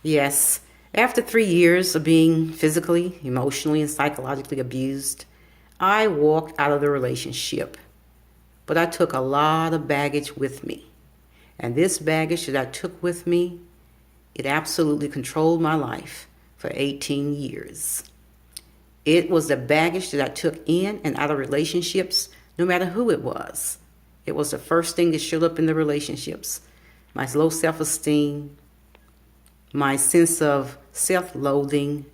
Yes. After 3 years of being physically, emotionally, and psychologically abused, I walked out of the relationship. But I took a lot of baggage with me. And this baggage that I took with me, it absolutely controlled my life for 18 years. It was the baggage that I took in and out of relationships, no matter who it was. It was the first thing that showed up in the relationships. My low self-esteem, my sense of self-loathing,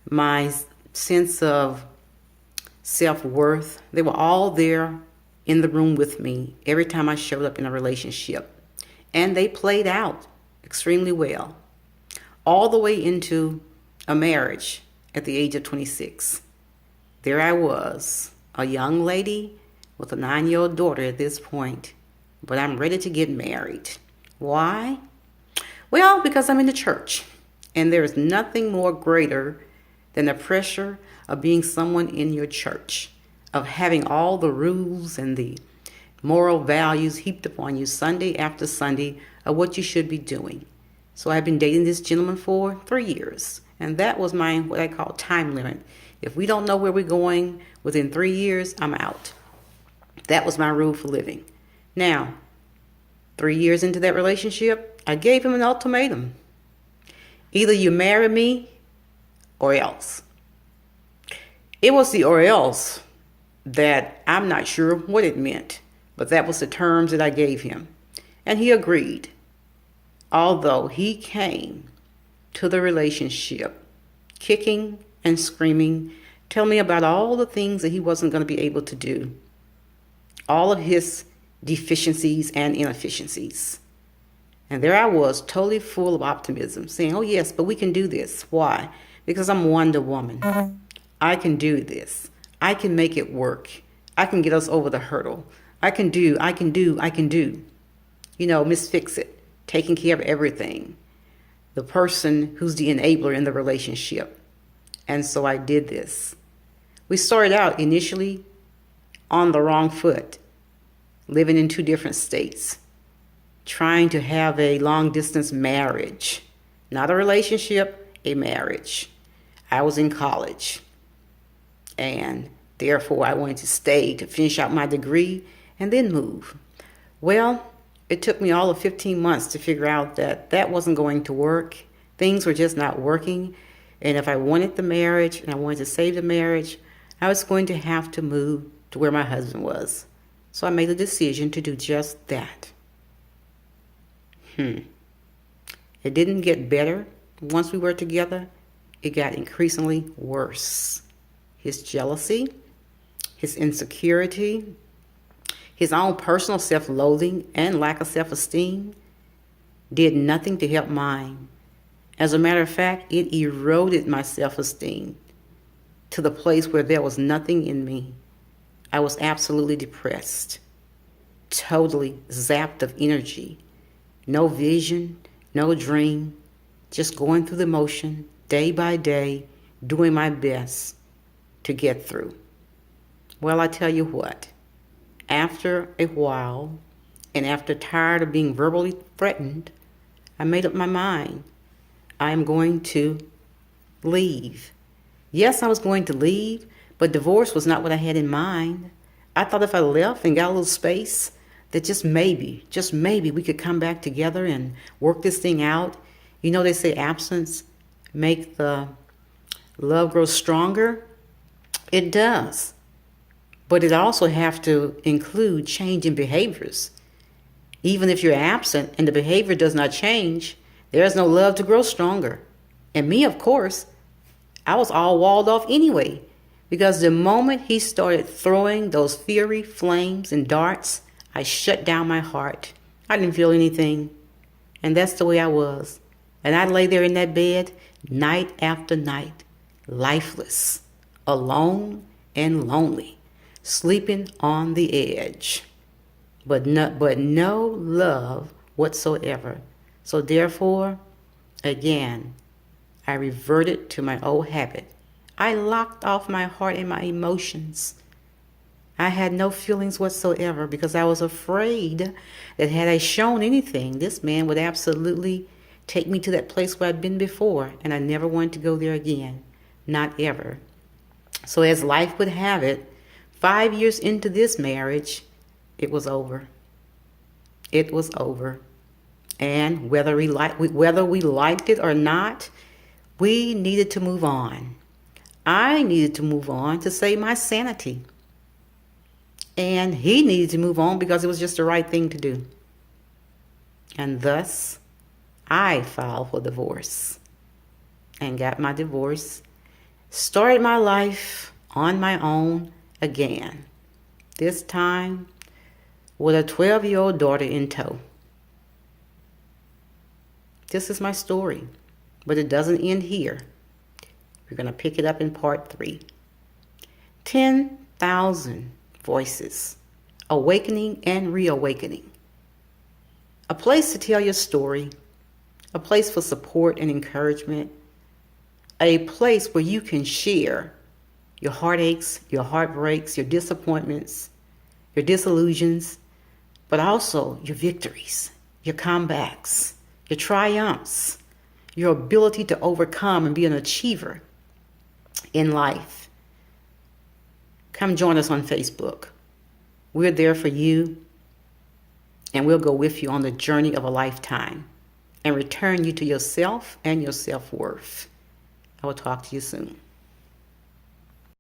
my sense of self-worth. They were all there in the room with me every time I showed up in a relationship. And they played out extremely well, all the way into a marriage at the age of 26. There I was, a young lady with a 9-year-old daughter at this point, but I'm ready to get married. Why? Well, because I'm in the church, and there is nothing more greater than the pressure of being someone in your church, of having all the rules and the moral values heaped upon you Sunday after Sunday of what you should be doing. So I've been dating this gentleman for 3 years, and that was my what I call time limit. If we don't know where we're going within 3 years, I'm out. That was my rule for living. Now, 3 years into that relationship, I gave him an ultimatum. Either you marry me or else. It was the or else that I'm not sure what it meant, but that was the terms that I gave him. And he agreed. Although he came to the relationship kicking and screaming, telling me about all the things that he wasn't going to be able to do, all of his deficiencies and inefficiencies. And there I was, totally full of optimism, saying, oh yes, but we can do this. Why? Because I'm Wonder Woman. I can do this. I can make it work. I can get us over the hurdle. I can do. You know, Miss Fix-It, taking care of everything. The person who's the enabler in the relationship. And so I did this. We started out initially on the wrong foot, living in 2 different states, trying to have a long-distance marriage. Not a relationship, a marriage. I was in college, and therefore I wanted to stay to finish out my degree and then move. Well, it took me all of 15 months to figure out that that wasn't going to work. Things were just not working. And if I wanted the marriage and I wanted to save the marriage, I was going to have to move to where my husband was. So I made a decision to do just that. It didn't get better once we were together. It got increasingly worse. His jealousy, his insecurity, his own personal self-loathing and lack of self-esteem did nothing to help mine. As a matter of fact, it eroded my self-esteem to the place where there was nothing in me. I was absolutely depressed, totally zapped of energy, no vision, no dream, just going through the motion day by day, doing my best to get through. Well, I tell you what, after a while, and after tired of being verbally threatened, I made up my mind. I am going to leave. Yes, I was going to leave, but divorce was not what I had in mind. I thought if I left and got a little space, that just maybe we could come back together and work this thing out. You know, they say absence make the love grow stronger. It does. But it also have to include change in behaviors. Even if you're absent and the behavior does not change, there's no love to grow stronger. And me, of course, I was all walled off anyway, because the moment he started throwing those fiery flames and darts, I shut down my heart. I didn't feel anything. And that's the way I was. And I lay there in that bed night after night, lifeless, alone and lonely, sleeping on the edge, but no love whatsoever. So therefore, again, I reverted to my old habit. I locked off my heart and my emotions. I had no feelings whatsoever because I was afraid that had I shown anything, this man would absolutely take me to that place where I'd been before, and I never wanted to go there again. Not ever. So as life would have it, 5 years into this marriage, it was over. It was over. And whether we liked it or not, we needed to move on. I needed to move on to save my sanity. And he needed to move on because it was just the right thing to do. And thus, I filed for divorce and got my divorce, started my life on my own again, this time with a 12-year-old daughter in tow. This is my story, but it doesn't end here. We're going to pick it up in part 3. 10,000 voices, awakening and reawakening. A place to tell your story, a place for support and encouragement, a place where you can share your heartaches, your heartbreaks, your disappointments, your disillusions, but also your victories, your comebacks, your triumphs, your ability to overcome and be an achiever in life. Come join us on Facebook. We're there for you, and we'll go with you on the journey of a lifetime and return you to yourself and your self-worth. I will talk to you soon.